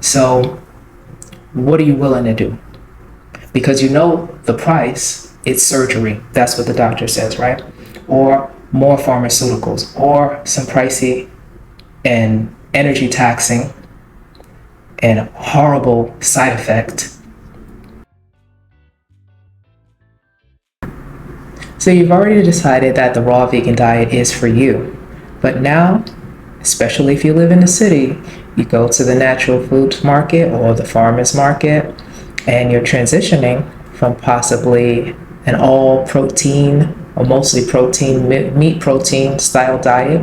So what are you willing to do? Because you know the price, it's surgery. That's what the doctor says, right? Or more pharmaceuticals, or some pricey and energy taxing and horrible side effect. So you've already decided that the raw vegan diet is for you. But now, especially if you live in the city, you go to the natural foods market or the farmer's market, and you're transitioning from possibly an all protein or mostly protein, meat protein style diet,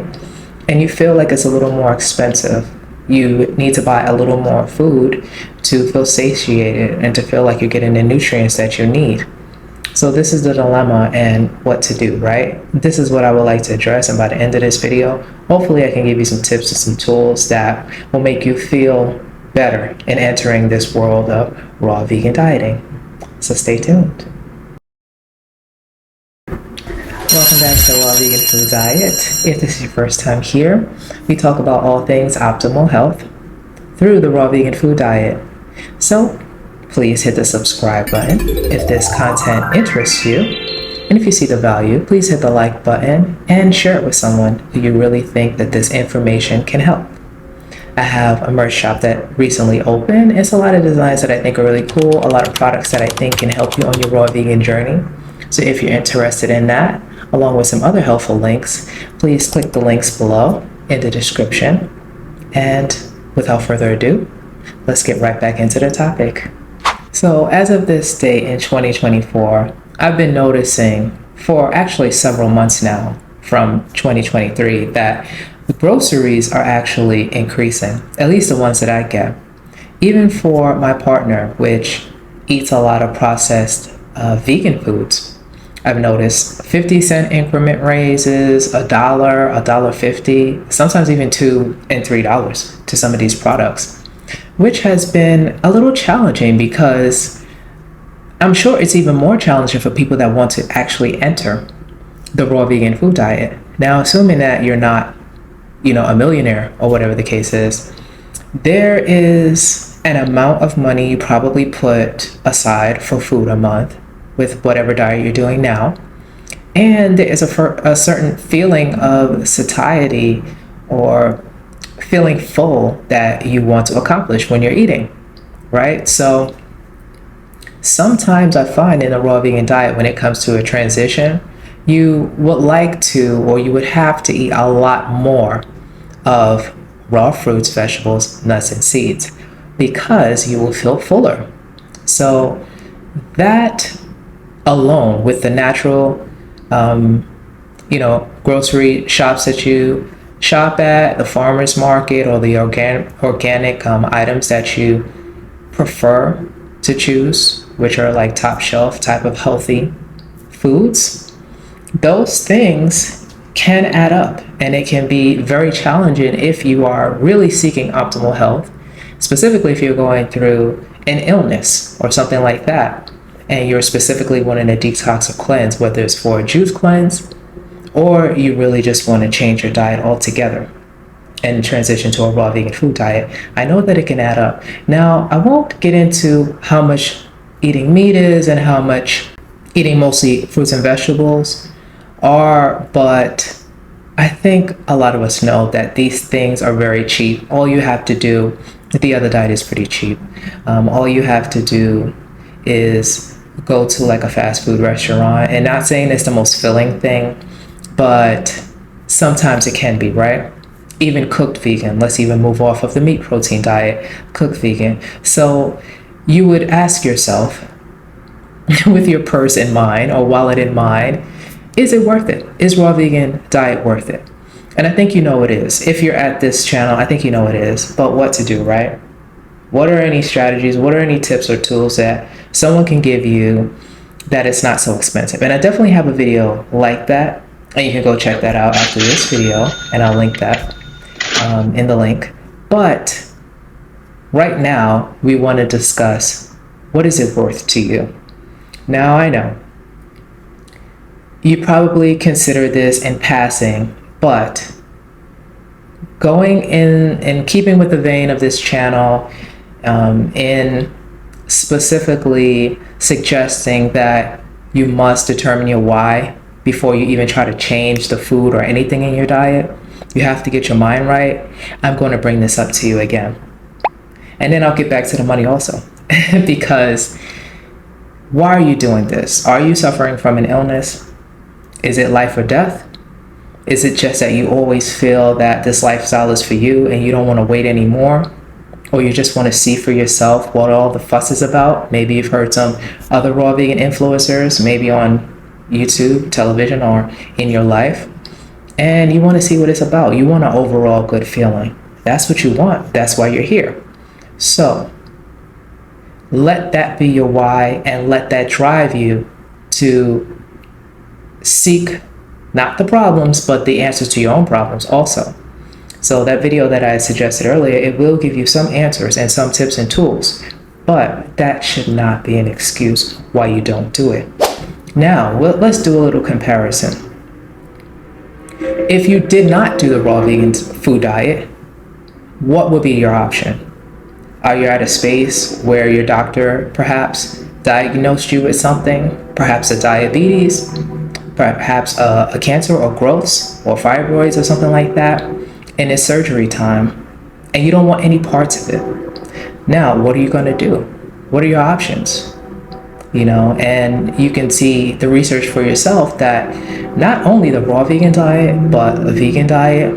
and you feel like it's a little more expensive. You need to buy a little more food to feel satiated and to feel like you're getting the nutrients that you need. So this is the dilemma and what to do, right? This is what I would like to address, and by the end of this video, hopefully I can give you some tips and some tools that will make you feel better in entering this world of raw vegan dieting. So stay tuned. Welcome back to the Raw Vegan Food Diet. If this is your first time here, we talk about all things optimal health through the raw vegan food diet. So please hit the subscribe button if this content interests you. And if you see the value, please hit the like button and share it with someone who you really think that this information can help. I have a merch shop that recently opened. It's a lot of designs that I think are really cool, a lot of products that I think can help you on your raw vegan journey. So if you're interested in that, along with some other helpful links, please click the links below in the description. And without further ado, let's get right back into the topic. So as of this date in 2024, I've been noticing for actually several months now from 2023 that the groceries are actually increasing, at least the ones that I get. Even for my partner, which eats a lot of processed vegan foods, I've noticed 50-cent increment raises, $1, $1.50, sometimes even $2 and $3 to some of these products, which has been a little challenging because I'm sure it's even more challenging for people that want to actually enter the raw vegan food diet. Now, assuming that you're not, a millionaire or whatever the case is, there is an amount of money you probably put aside for food a month with whatever diet you're doing now. And there is a certain feeling of satiety or feeling full that you want to accomplish when you're eating, right? So sometimes I find in a raw vegan diet, when it comes to a transition, you would like to, or you would have to eat a lot more of raw fruits, vegetables, nuts, and seeds because you will feel fuller. So that alone, with the natural, grocery shops that you shop at, the farmer's market, or the organic items that you prefer to choose, which are like top shelf type of healthy foods, those things can add up, and it can be very challenging if you are really seeking optimal health, specifically if you're going through an illness or something like that, and you're specifically wanting to detox or cleanse, whether it's for a juice cleanse or you really just want to change your diet altogether and transition to a raw vegan food diet. I know that it can add up. Now, I won't get into how much eating meat is and how much eating mostly fruits and vegetables are, but I think a lot of us know that these things are very cheap. All you have to do, the other diet is pretty cheap. All you have to do is go to like a fast food restaurant, and not saying it's the most filling thing, but sometimes it can be, right? Even cooked vegan. Let's even move off of the meat protein diet, cooked vegan. So you would ask yourself, with your purse in mind or wallet in mind, is it worth it? Is raw vegan diet worth it? And I think you know it is. If you're at this channel, I think you know it is. But what to do, right? What are any strategies? What are any tips or tools that someone can give you that it's not so expensive? And I definitely have a video like that, and you can go check that out after this video, and I'll link that in the link. But right now, we want to discuss, what is it worth to you? Now, I know you probably consider this in passing, but going in keeping with the vein of this channel, in specifically suggesting that you must determine your why before you even try to change the food or anything in your diet. You have to get your mind right. I'm going to bring this up to you again. And then I'll get back to the money also. Because why are you doing this? Are you suffering from an illness? Is it life or death? Is it just that you always feel that this lifestyle is for you and you don't want to wait anymore? Or you just want to see for yourself what all the fuss is about? Maybe you've heard some other raw vegan influencers, maybe on YouTube, television, or in your life, and you want to see what it's about. You want an overall good feeling. That's what you want. That's why you're here. So let that be your why, and let that drive you to seek not the problems, but the answers to your own problems also. So that video that I suggested earlier, it will give you some answers and some tips and tools, but that should not be an excuse why you don't do it. Now, let's do a little comparison. If you did not do the raw vegan food diet, what would be your option? Are you at a space where your doctor perhaps diagnosed you with something, perhaps a diabetes, perhaps a cancer or growths or fibroids or something like that, and it's surgery time, and you don't want any parts of it? Now, what are you going to do? What are your options? And you can see the research for yourself that not only the raw vegan diet, but a vegan diet,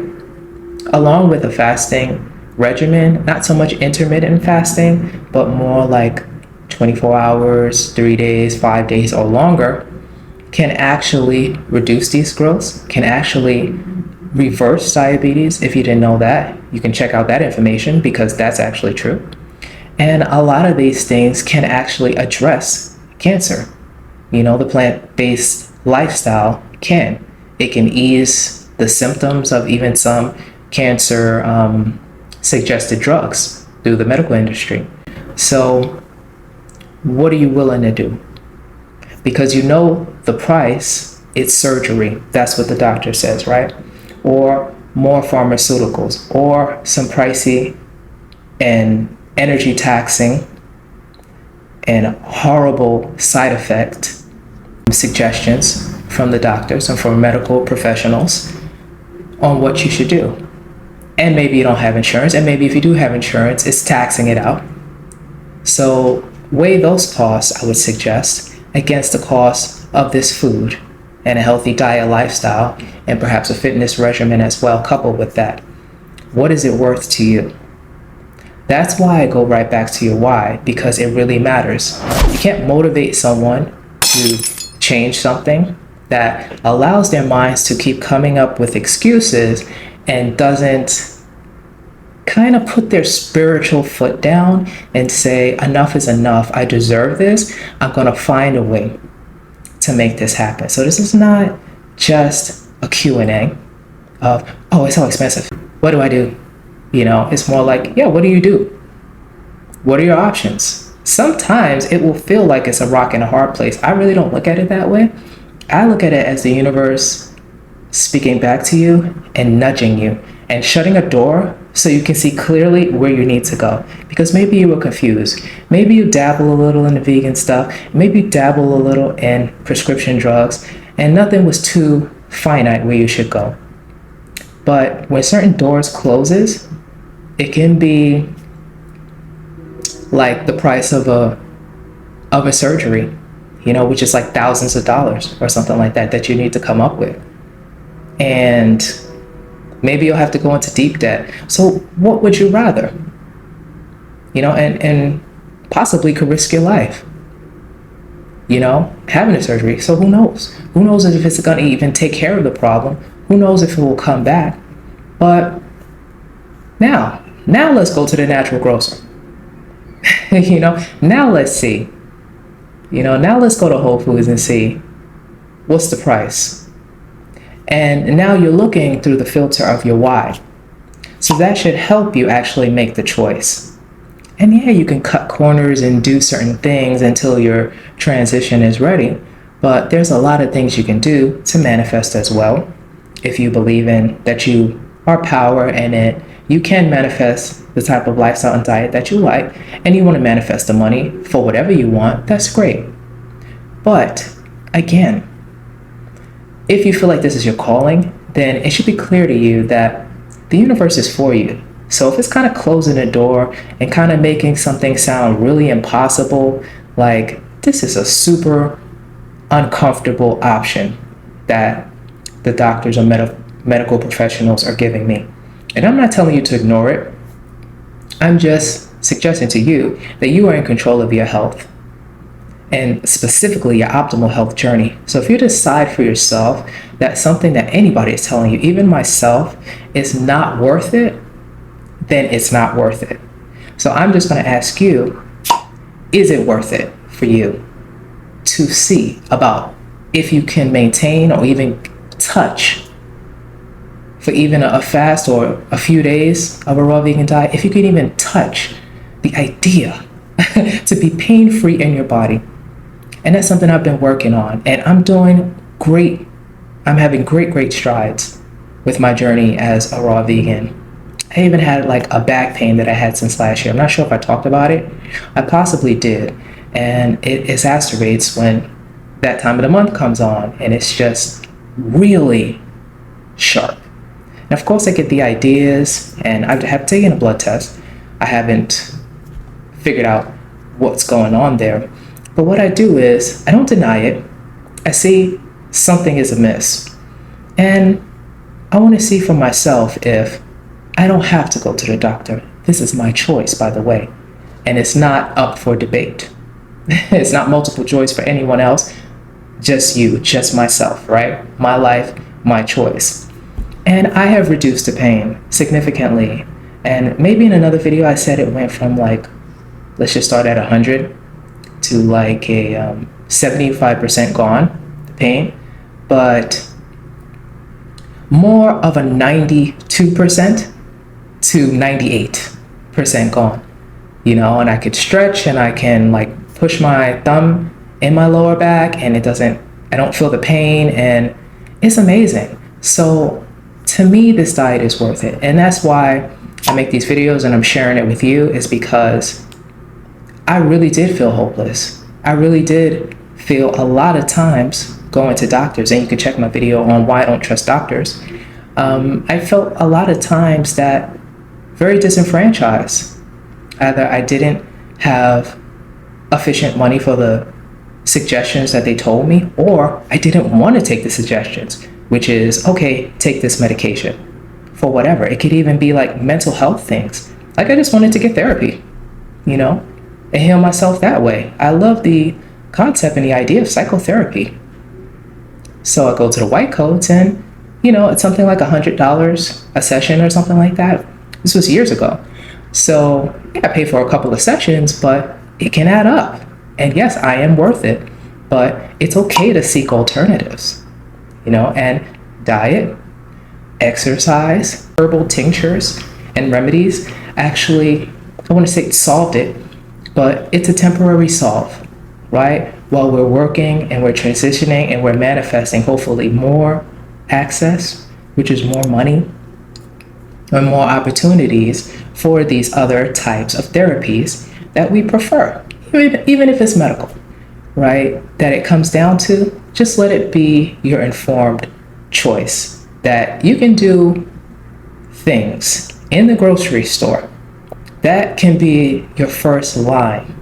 along with a fasting regimen, not so much intermittent fasting, but more like 24 hours, 3 days, 5 days, or longer, can actually reduce these growths, can actually reverse diabetes. If you didn't know that, you can check out that information because that's actually true. And a lot of these things can actually address cancer. The plant-based lifestyle can. It can ease the symptoms of even some cancer suggested drugs through the medical industry. So what are you willing to do? Because the price, it's surgery. That's what the doctor says, right? Or more pharmaceuticals, or some pricey and energy taxing and horrible side effect suggestions from the doctors and from medical professionals on what you should do. And maybe you don't have insurance, and maybe if you do have insurance, it's taxing it out. So weigh those costs, I would suggest, against the cost of this food and a healthy diet lifestyle, and perhaps a fitness regimen as well, coupled with that. What is it worth to you? That's why I go right back to your why, because it really matters. You can't motivate someone to change something that allows their minds to keep coming up with excuses and doesn't kind of put their spiritual foot down and say, enough is enough, I deserve this, I'm going to find a way to make this happen. So this is not just a Q&A of, oh, it's so expensive, what do I do? It's more like, yeah, what do you do? What are your options? Sometimes it will feel like it's a rock and a hard place. I really don't look at it that way. I look at it as the universe speaking back to you and nudging you and shutting a door so you can see clearly where you need to go. Because maybe you were confused. Maybe you dabble a little in the vegan stuff. Maybe you dabble a little in prescription drugs, and nothing was too finite where you should go. But when certain doors closes, it can be like the price of a surgery, which is like thousands of dollars or something like that you need to come up with. And maybe you'll have to go into deep debt. So what would you rather? And possibly could risk your life, having a surgery. So who knows? Who knows if it's going to even take care of the problem? Who knows if it will come back? But now let's go to the natural grocer. Now let's see. Now let's go to Whole Foods and see what's the price. And now you're looking through the filter of your why. So that should help you actually make the choice. And yeah, you can cut corners and do certain things until your transition is ready. But there's a lot of things you can do to manifest as well. If you believe in that you are power and it You can manifest the type of lifestyle and diet that you like, and you want to manifest the money for whatever you want. That's great. But again, if you feel like this is your calling, then it should be clear to you that the universe is for you. So if it's kind of closing the door and kind of making something sound really impossible, like this is a super uncomfortable option that the doctors or medical professionals are giving me. And I'm not telling you to ignore it. I'm just suggesting to you that you are in control of your health, and specifically your optimal health journey. So if you decide for yourself that something that anybody is telling you, even myself, is not worth it, then it's not worth it. So I'm just going to ask you, is it worth it for you to see about if you can maintain or even touch for even a fast or a few days of a raw vegan diet, if you can even touch the idea to be pain-free in your body. And that's something I've been working on, and I'm doing great. I'm having great strides with my journey as a raw vegan. I even had like a back pain that I had since last year. I'm not sure if I talked about it. I possibly did. And it exacerbates when that time of the month comes on, and it's just really sharp. And of course I get the ideas, and I have taken a blood test. I haven't figured out what's going on there. But what I do is I don't deny it. I see something is amiss. And I want to see for myself if I don't have to go to the doctor. This is my choice, by the way. And it's not up for debate. It's not multiple choice for anyone else. Just you, just myself, right? My life, my choice. And I have reduced the pain significantly. And maybe in another video I said it went from like, let's just start at 100 to like a 75% gone, the pain, but more of a 92% to 98% gone, you know, and I could stretch and I can like push my thumb in my lower back and I don't feel the pain, and it's amazing. So to me, this diet is worth it. And that's why I make these videos and I'm sharing it with you, is because I really did feel hopeless. I really did feel a lot of times going to doctors, and you can check my video on why I don't trust doctors. I felt a lot of times that very disenfranchised. Either I didn't have efficient money for the suggestions that they told me, or I didn't want to take the suggestions, which is, okay, take this medication for whatever. It could even be like mental health things. Like I just wanted to get therapy, you know, and heal myself that way. I love the concept and the idea of psychotherapy. So I go to the white coats and, you know, it's something like $100 a session or something like that. This was years ago. So yeah, I paid for a couple of sessions, but it can add up. And yes, I am worth it, but it's okay to seek alternatives, you know, and diet, exercise, herbal tinctures and remedies actually, I want to say it solved it, but it's a temporary solve, right? While we're working and we're transitioning and we're manifesting hopefully more access, which is more money or more opportunities for these other types of therapies that we prefer, even if it's medical, right? That it comes down to, just let it be your informed choice that you can do things in the grocery store that can be your first line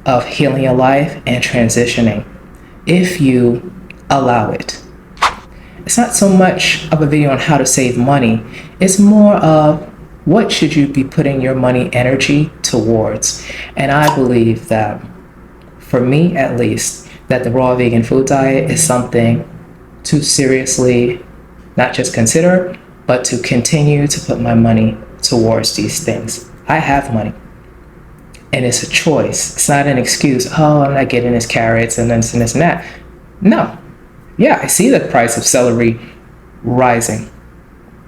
of healing your life and transitioning if you allow it. It's not so much of a video on how to save money. It's more of what should you be putting your money energy towards. And I believe that, for me at least, that the raw vegan food diet is something to seriously not just consider, but to continue to put my money towards these things. I have money, and it's a choice. It's not an excuse. Oh, I'm not getting this carrots and this and this and that. No. Yeah, I see the price of celery rising,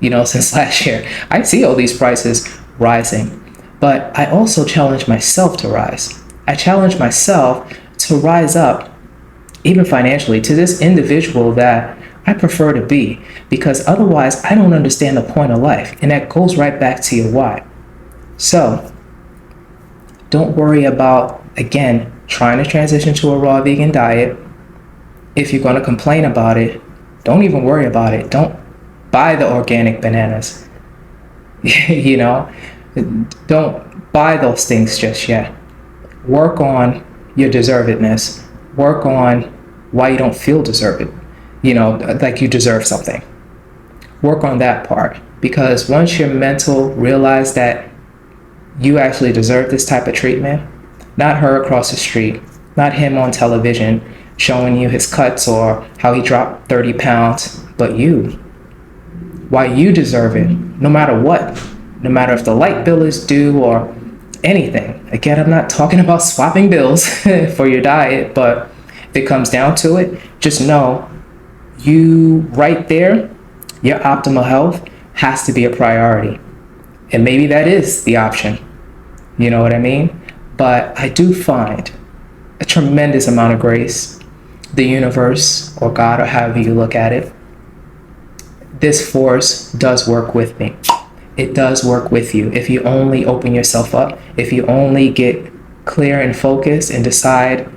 you know, since last year. I see all these prices rising, but I also challenge myself to rise. I challenge myself to rise up, even financially, to this individual that I prefer to be, because otherwise I don't understand the point of life. And that goes right back to your why. So don't worry about, again, trying to transition to a raw vegan diet. If you're going to complain about it, don't even worry about it. Don't buy the organic bananas. You know, don't buy those things just yet. Work on your deservedness. Work on why you don't feel deserved. You know, like you deserve something. Work on that part, because once your mental realize that you actually deserve this type of treatment, not her across the street, not him on television showing you his cuts or how he dropped 30 pounds, but you. Why you deserve it, no matter what. No matter if the light bill is due or anything. Again, I'm not talking about swapping bills for your diet, but if it comes down to it, just know you right there, your optimal health has to be a priority. And maybe that is the option. You know what I mean? But I do find a tremendous amount of grace. The universe or God, or however you look at it, this force does work with me. It does work with you if you only open yourself up, if you only get clear and focused and decide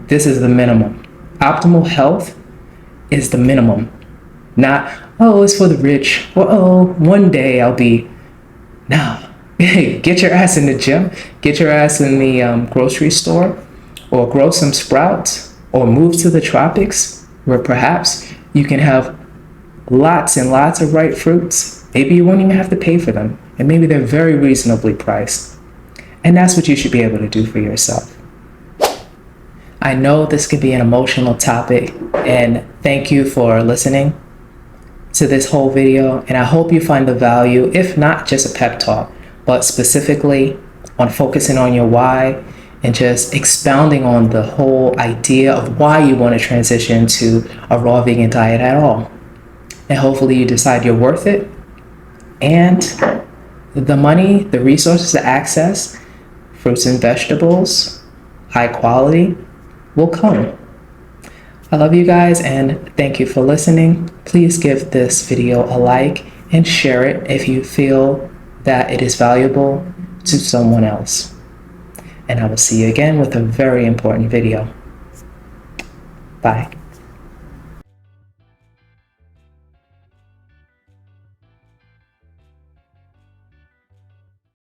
this is the minimum. Optimal health is the minimum. Not, oh, it's for the rich, or oh, one day I'll be. No. Get your ass in the gym, get your ass in the grocery store, or grow some sprouts, or move to the tropics where perhaps you can have lots and lots of ripe fruits. Maybe you won't even have to pay for them, and maybe they're very reasonably priced. And that's what you should be able to do for yourself. I know this can be an emotional topic, and thank you for listening to this whole video, and I hope you find the value, if not just a pep talk, but specifically on focusing on your why and just expounding on the whole idea of why you want to transition to a raw vegan diet at all. And hopefully you decide you're worth it, and the money, the resources, the access, fruits and vegetables, high quality, will come. I love you guys, and thank you for listening. Please give this video a like and share it if you feel that it is valuable to someone else. And I will see you again with a very important video. Bye.